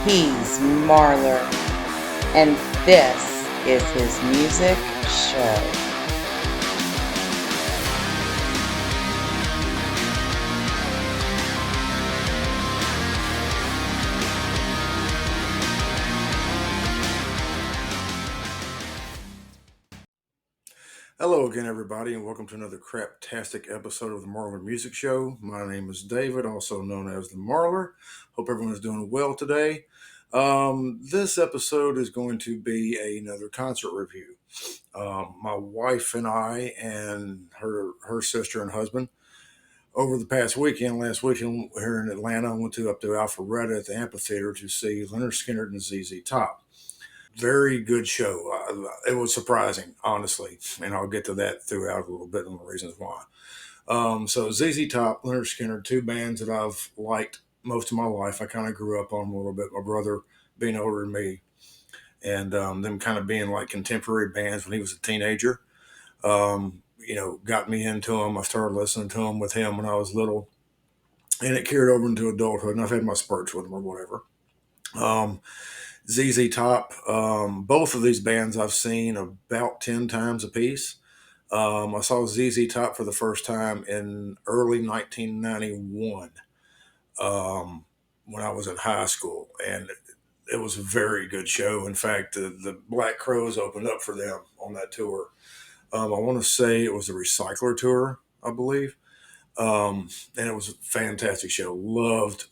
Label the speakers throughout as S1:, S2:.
S1: He's Marler, and this is his music show.
S2: Hello again, everybody, and welcome to another craptastic episode of the Marler Music Show. My name is David, also known as the Marler. Hope everyone is doing well today. This episode is going to be another concert review. My wife and I and her sister and husband over the past weekend, last weekend here in Atlanta, went up to Alpharetta at the amphitheater to see Lynyrd Skynyrd and ZZ Top. Very good show. It was surprising, honestly, and I'll get to that throughout a little bit and the reasons why. So ZZ Top, Lynyrd Skynyrd, two bands that I've liked most of my life. I kind of grew up on them a little bit. My brother being older than me, and them kind of being like contemporary bands when he was a teenager. Got me into them. I started listening to them with him when I was little, and it carried over into adulthood. And I've had my spurts with them or whatever. Um, ZZ Top. Both of these bands I've seen about 10 times a piece. I saw ZZ Top for the first time in early 1991 when I was in high school, and it was a very good show. In fact, the Black Crowes opened up for them on that tour. I want to say it was the Recycler tour, I believe. And it was a fantastic show. Loved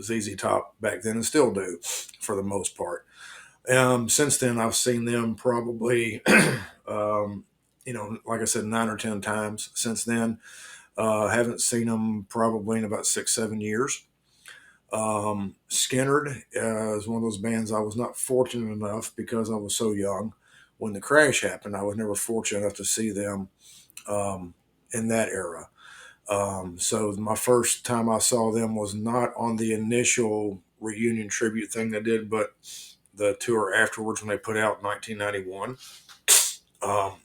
S2: ZZ Top back then and still do for the most part. Since then, I've seen them probably, like I said, 9 or 10 times since then. Haven't seen them probably in about 6, 7 years. Skynyrd is one of those bands I was not fortunate enough because I was so young when the crash happened. I was never fortunate enough to see them in that era. So my first time I saw them was not on the initial reunion tribute thing they did, but the tour afterwards when they put out 1991. Um,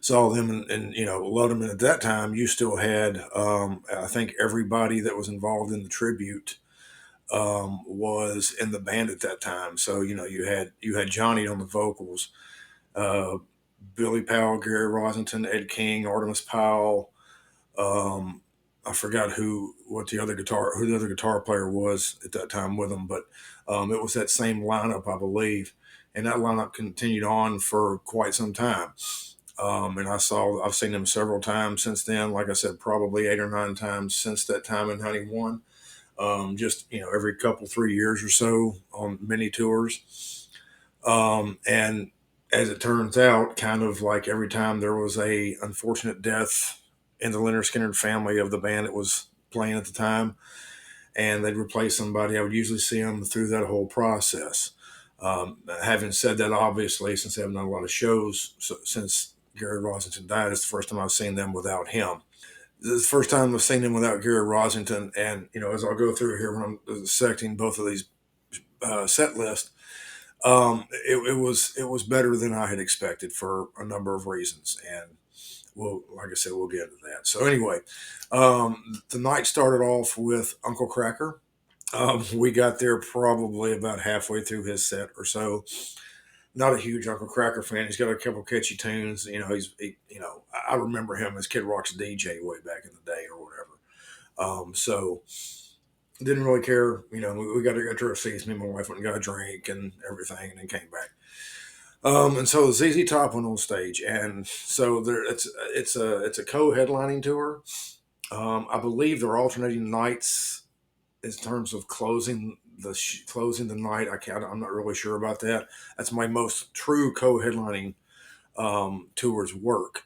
S2: Saw them and loved them. And at that time, you still had I think everybody that was involved in the tribute was in the band at that time. So you had Johnny on the vocals, uh, Billy Powell, Gary Rosington, Ed King, Artemis Powell. I forgot who the other guitar player was at that time with them, but it was that same lineup, I believe, and that lineup continued on for quite some time. And I've seen them several times since then. Like I said, probably 8 or 9 times since that time in '91. Just every couple 3 years or so on mini tours. And as it turns out, kind of like every time there was a unfortunate death in the Lynyrd Skynyrd family of the band that was playing at the time, and they'd replace somebody, I would usually see them through that whole process. Having said that, obviously, since they haven't done a lot of shows since Gary Rosington died, it's the first time I've seen them without him. This is the first time I've seen them without Gary Rosington, and as I'll go through here when I'm dissecting both of these set lists, it was better than I had expected for a number of reasons, and like I said, we'll get into that. So anyway, the night started off with Uncle Cracker. We got there probably about halfway through his set or so. Not a huge Uncle Cracker fan. He's got a couple catchy tunes. I remember him as Kid Rock's DJ way back in the day or whatever. So didn't really care. We got to go to our seats. Me and my wife went and got a drink and everything, and then came back. And so ZZ Top went on stage, and so it's a co-headlining tour. I believe they're alternating nights in terms of closing the night. I'm not really sure about that. That's my most true co-headlining tours work.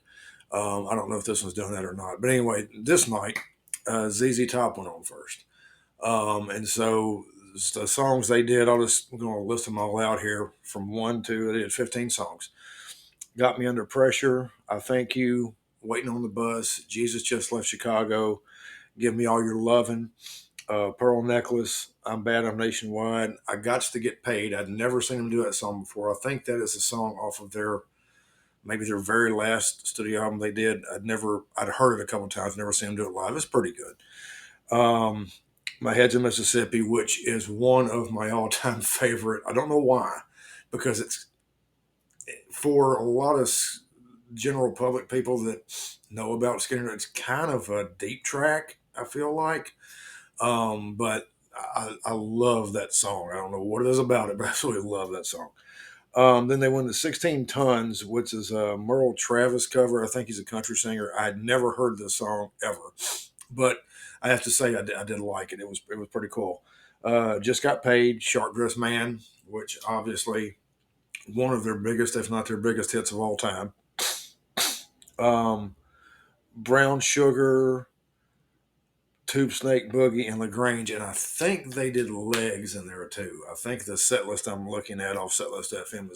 S2: I don't know if this one's doing that or not, but anyway, this night ZZ Top went on first, and so the songs they did, I'm going to list them all out here from one to they did 15 songs. Got Me Under Pressure, I Thank You, Waiting on the Bus, Jesus Just Left Chicago, Give Me All Your Lovin', Pearl Necklace, I'm Bad, I'm Nationwide, I Got to Get Paid. I'd never seen them do that song before. I think that is a song off of maybe their very last studio album they did. I'd heard it a couple times, never seen them do it live. It's pretty good. My Head's in Mississippi, which is one of my all-time favorite. I don't know why, because it's for a lot of general public people that know about Skinner. It's kind of a deep track, I feel like, but I love that song. I don't know what it is about it, but I absolutely love that song. Then they won the 16 Tons, which is a Merle Travis cover. I think he's a country singer. I'd never heard this song ever, but I have to say I did like it. It was pretty cool. Just Got Paid, Sharp Dressed Man, which obviously one of their biggest, if not their biggest hits of all time. Um, Brown Sugar, Tube Snake Boogie, and LaGrange, and I think they did Legs in there too. I think the set list I'm looking at off Setlist FM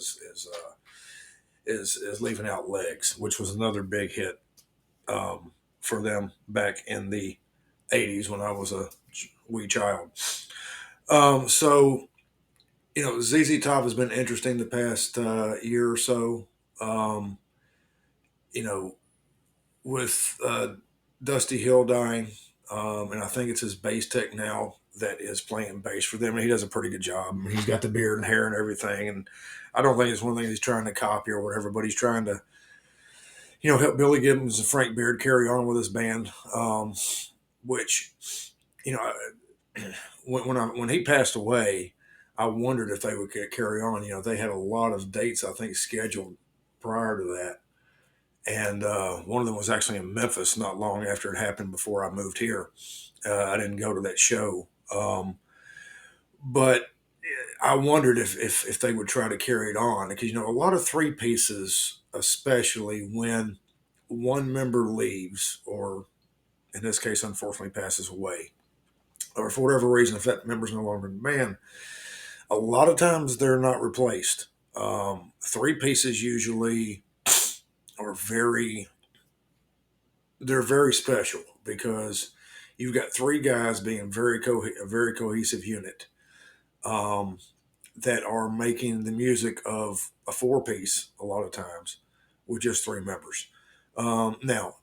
S2: is leaving out Legs, which was another big hit for them back in the '80s when I was a wee child. So ZZ Top has been interesting the past year or so. Um, you know, with Dusty Hill dying, and I think it's his bass tech now that is playing bass for them, and he does a pretty good job. I mean, he's got the beard and hair and everything, and I don't think it's one thing he's trying to copy or whatever, but he's trying to help Billy Gibbons and Frank Beard carry on with his band, which you know when he passed away, I wondered if they would carry on. They had a lot of dates I think scheduled prior to that, and one of them was actually in Memphis not long after it happened before I moved here. I didn't go to that show, but I wondered if they would try to carry it on because a lot of three pieces, especially when one member leaves or in this case unfortunately passes away, or for whatever reason if that member's no longer in the band, a lot of times they're not replaced. Three pieces usually are they're very special because you've got three guys being a very cohesive unit, um, that are making the music of a four piece a lot of times with just three members. Now,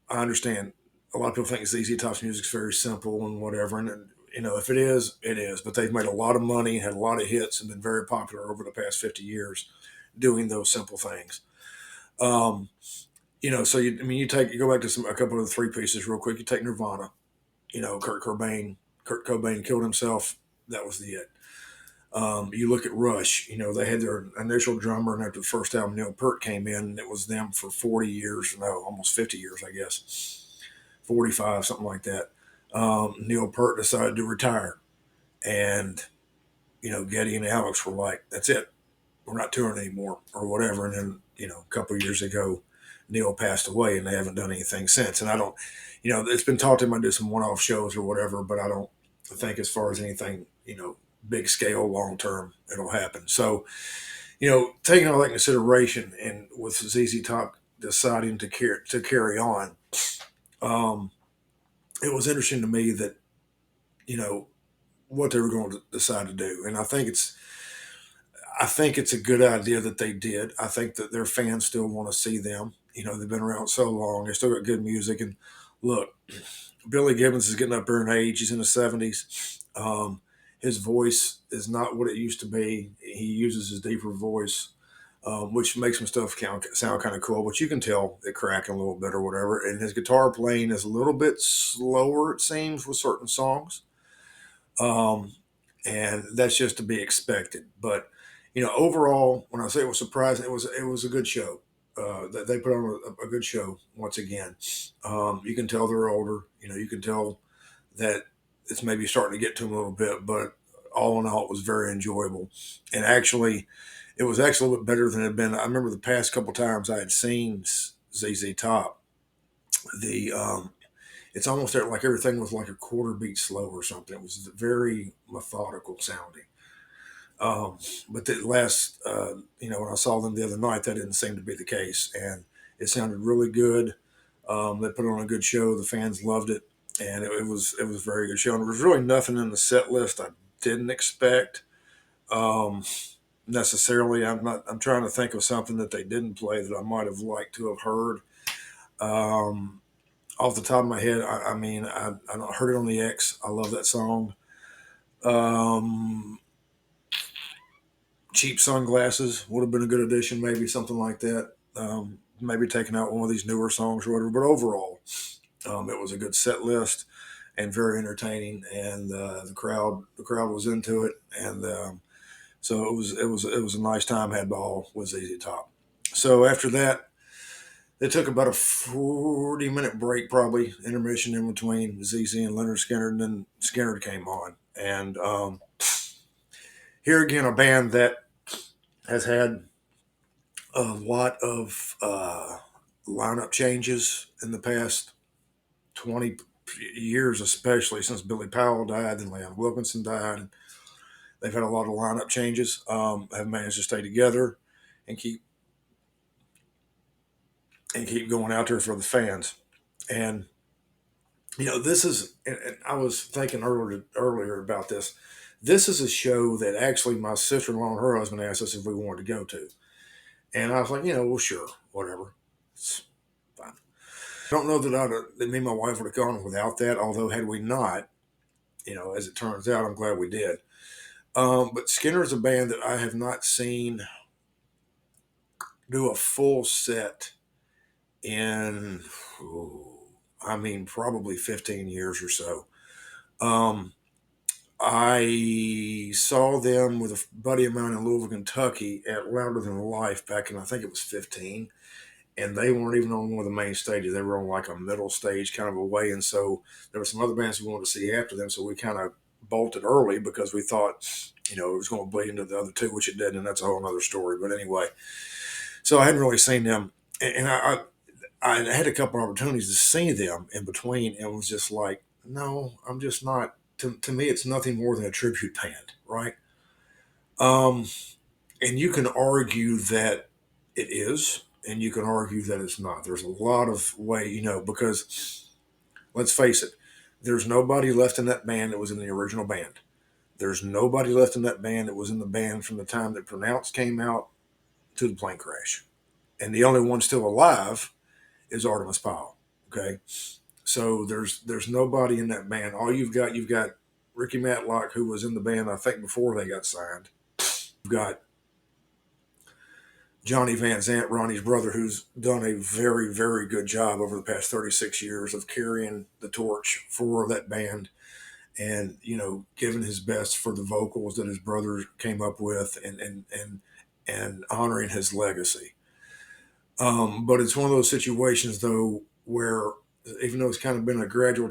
S2: I understand a lot of people think ZZ Top's music is very simple and whatever, and if it is, it is. But they've made a lot of money, had a lot of hits, and been very popular over the past 50 years doing those simple things. Um, so you go back to a couple of the three pieces real quick. You take Nirvana. Kurt Cobain killed himself. That was the it. You look at Rush. They had their initial drummer, and after the first album, Neil Peart came in, and it was them for 40 years. No, almost 50 years, I guess, 45, something like that. Neil Peart decided to retire, and Getty and Alex were like, "That's it. We're not touring anymore," or whatever. And then a couple of years ago, Neil passed away, and they haven't done anything since. And I don't, it's been talked to him. I do some one-off shows or whatever, but I don't think as far as anything, big scale, long term, it'll happen. So, taking all that in consideration, and with ZZ Top deciding to carry on, um, it was interesting to me that you know what they were going to decide to do, and I think it's a good idea that they did. I think that their fans still want to see them. They've been around so long. They still got good music. And look, Billy Gibbons is getting up there in age. He's in his 70s. His voice is not what it used to be. He uses his deeper voice, which makes some stuff sound kind of cool. But you can tell it cracking a little bit or whatever. And his guitar playing is a little bit slower, it seems, with certain songs. Um, and that's just to be expected. But overall, when I say it was surprising, it was a good show. That they put on a good show once again. You can tell they're older. You can tell that it's maybe starting to get to them a little bit, but all in all, it was very enjoyable. And actually, it was actually a little bit better than it had been. I remember the past couple times I had seen ZZ Top. The It's almost like everything was like a quarter beat slow or something. It was very methodical sounding. But the last, when I saw them the other night, that didn't seem to be the case, and it sounded really good. They put on a good show. The fans loved it, and it was a very good show. And there was really nothing in the set list I didn't expect, um, necessarily. I'm trying to think of something that they didn't play that I might have liked to have heard. Um, Off the top of my head, I mean, I heard it on the X. I love that song. Um, Cheap Sunglasses would have been a good addition, maybe something like that. Maybe taking out one of these newer songs or whatever. But overall, it was a good set list and very entertaining, and the crowd was into it, and so it was a nice time had by all with ZZ Top. So after that, they took about a 40-minute break, probably intermission in between ZZ and Lynyrd Skynyrd, and then Skynyrd came on. And here again, a band that has had a lot of lineup changes in the past 20 years, especially since Billy Powell died and Leon Wilkinson died. They've had a lot of lineup changes. Have managed to stay together and keep going out there for the fans. And this is. And I was thinking earlier about this. This is a show that actually my sister-in-law and her husband asked us if we wanted to go to, and I was like, well, sure, whatever, it's fine. I don't know that me and my wife would have gone without that. Although had we not, as it turns out, I'm glad we did. But Skinner's a band that I have not seen do a full set in, I mean, probably 15 years or so. Um, I saw them with a buddy of mine in Louisville, Kentucky at Louder Than Life back in, I think it was 15. And they weren't even on one of the main stages. They were on like a middle stage kind of away. And so there were some other bands we wanted to see after them. So we kind of bolted early because we thought, it was going to bleed into the other two, which it did. And that's a whole other story. But anyway, so I hadn't really seen them. And I had a couple opportunities to see them in between and was just like, no, I'm just not. To me, it's nothing more than a tribute band, right? Um, and you can argue that it is, and you can argue that it's not. There's a lot of way, because let's face it, there's nobody left in that band that was in the original band. There's nobody left in that band that was in the band from the time that Pronounced came out to the plane crash. And the only one still alive is Artemis Powell. Okay. So there's nobody in that band. All you've got Ricky Matlock, who was in the band, I think, before they got signed. You've got Johnny Van Zant, Ronnie's brother, who's done a very, very good job over the past 36 years of carrying the torch for that band and, giving his best for the vocals that his brother came up with and honoring his legacy. But it's one of those situations, though, where even though it's kind of been a gradual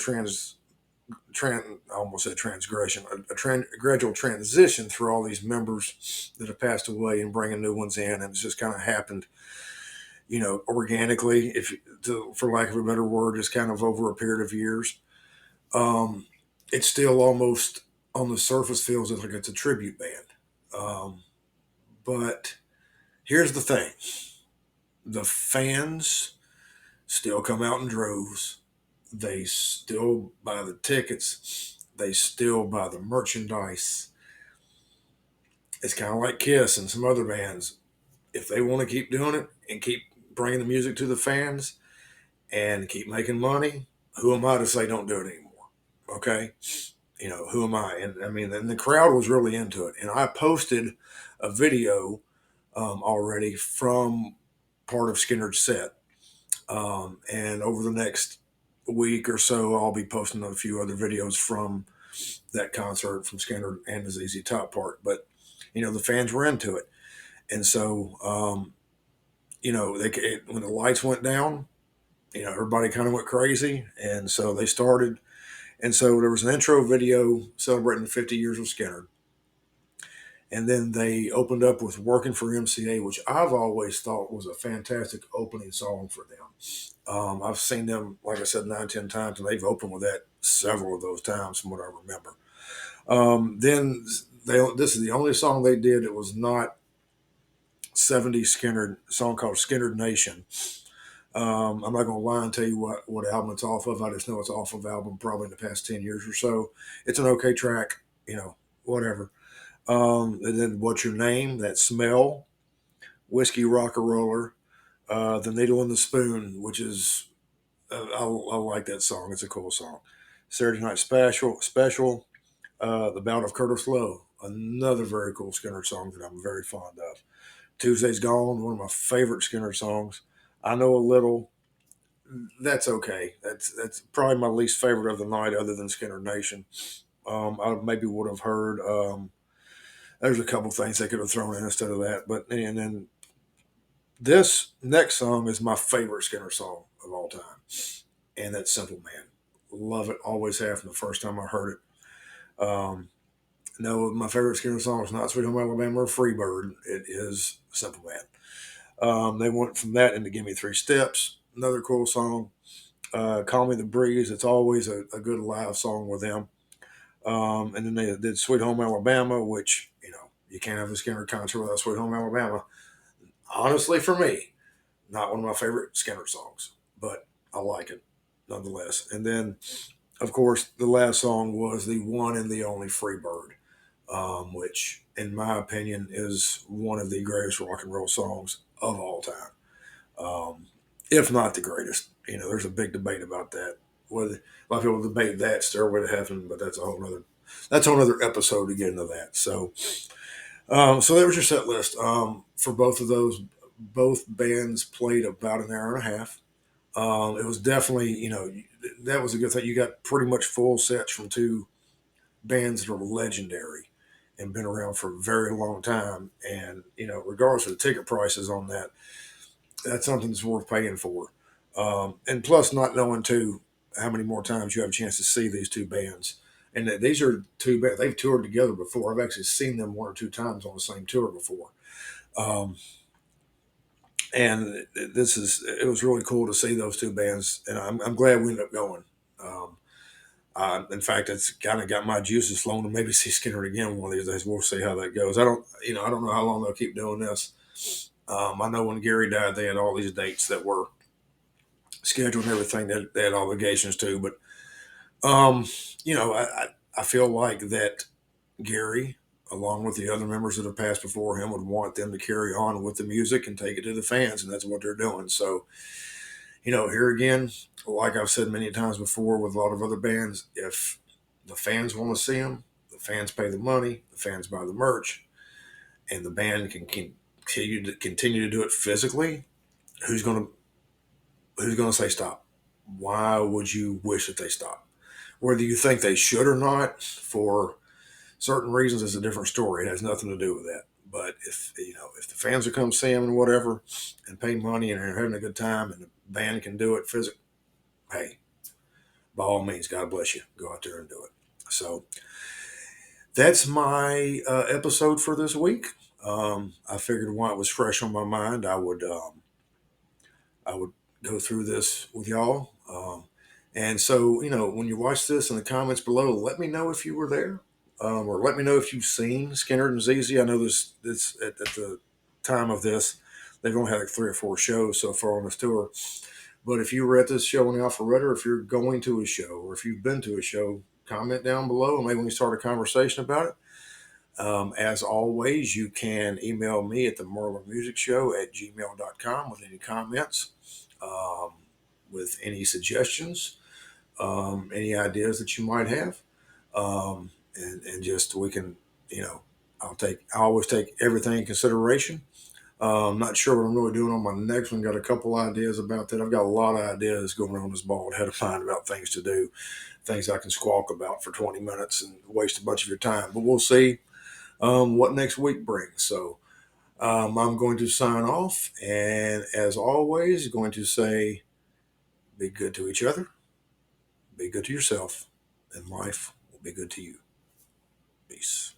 S2: I almost said transgression, a gradual transition through all these members that have passed away and bringing new ones in, and it's just kind of happened, organically, for lack of a better word, just kind of over a period of years. Um, it's still almost on the surface feels like it's a tribute band, but here's the thing: the fans still come out in droves. They still buy the tickets. They still buy the merchandise. It's kind of like Kiss and some other bands. If they want to keep doing it and keep bringing the music to the fans and keep making money, who am I to say don't do it anymore? Okay. Who am I? And I mean, and the crowd was really into it. And I posted a video already from part of Skinner's set. And over the next week or so, I'll be posting a few other videos from that concert from Skinner and the ZZ Top part. But the fans were into it, and so when the lights went down, everybody kind of went crazy, and so they started. And so there was an intro video celebrating the 50 years of Skinner. And then they opened up with Working for MCA, which I've always thought was a fantastic opening song for them. I've seen them, like I said, 9, 10 times, and they've opened with that several of those times from what I remember. Then this is the only song they did that was not 70s Skinner, song called Skinner Nation. I'm not going to lie and tell you what album it's off of. I just know it's off of album probably in the past 10 years or so. It's an okay track, whatever. And then What's Your Name? That Smell, Whiskey Rock-a-Roller, The Needle and the Spoon, which is I like that song. It's a cool song. Saturday Night Special, The Bout of Curtis Lowe, another very cool Skinner song that I'm very fond of. Tuesday's Gone, one of my favorite Skinner songs. I Know a Little, that's okay. That's probably my least favorite of the night, other than Skinner Nation. I maybe would have heard. There's a couple things they could have thrown in instead of that, but and then this next song is my favorite Skinner song of all time, and that's Simple Man. Love it, always have from the first time I heard it. No, my favorite Skinner song is not Sweet Home Alabama or Freebird. It is Simple Man. They went from that into Give Me Three Steps, another cool song. Call Me the Breeze. It's always a good live song with them. And then they did Sweet Home Alabama, which, you can't have a Skinner concert without Sweet Home Alabama. Honestly, for me, not one of my favorite Skinner songs, but I like it nonetheless. And then, of course, the last song was the one and the only Freebird, which, in my opinion, is one of the greatest rock and roll songs of all time, if not the greatest. There's a big debate about that. Whether a lot of people debate that Stairway to Heaven, but that's a whole other episode to get into that. So that was your set list for both of those. Both bands played about an hour and a half. It was definitely, that was a good thing. You got pretty much full sets from two bands that are legendary and been around for a very long time. And, regardless of the ticket prices on that, that's something that's worth paying for. And plus, not knowing, too, how many more times you have a chance to see these two bands. And these are two bands, they've toured together before. I've actually seen them one or two times on the same tour before. Um, and it was really cool to see those two bands. And I'm glad we ended up going. Um, in fact, it's kind of got my juices flowing to maybe see Skinner again one of these days. We'll see how that goes. I don't know how long they'll keep doing this. I know when Gary died, they had all these dates that were scheduled and everything that they had obligations to. But um, I feel like that Gary, along with the other members that have passed before him, would want them to carry on with the music and take it to the fans, and that's what they're doing. So, here again, like I've said many times before with a lot of other bands, if the fans want to see them, the fans pay the money, the fans buy the merch, and the band can continue to do it physically, who's going to say stop? Why would you wish that they stop? Whether you think they should or not, for certain reasons, is a different story. It has nothing to do with that. But if the fans will come see them and whatever, and pay money and are having a good time, and the band can do it physically, hey, by all means, God bless you. Go out there and do it. So that's my episode for this week. I figured while it was fresh on my mind, I would go through this with y'all. And so, when you watch this in the comments below, let me know if you were there, or let me know if you've seen Skynyrd and ZZ. I know this at the time of this, they've only had like 3 or 4 shows so far on this tour. But if you were at this show in Alpharetta, or if you're going to a show, or if you've been to a show, comment down below and maybe we can start a conversation about it. As always, you can email me at the gmail.com with any comments, um, with any suggestions, any ideas that you might have. And just we can, I always take everything in consideration. Not sure what I'm really doing on my next one. Got a couple ideas about that. I've got a lot of ideas going on this bald head of mine about things to do, things I can squawk about for 20 minutes and waste a bunch of your time. But we'll see what next week brings. So I'm going to sign off. And as always, going to say, be good to each other, be good to yourself, and life will be good to you. Peace.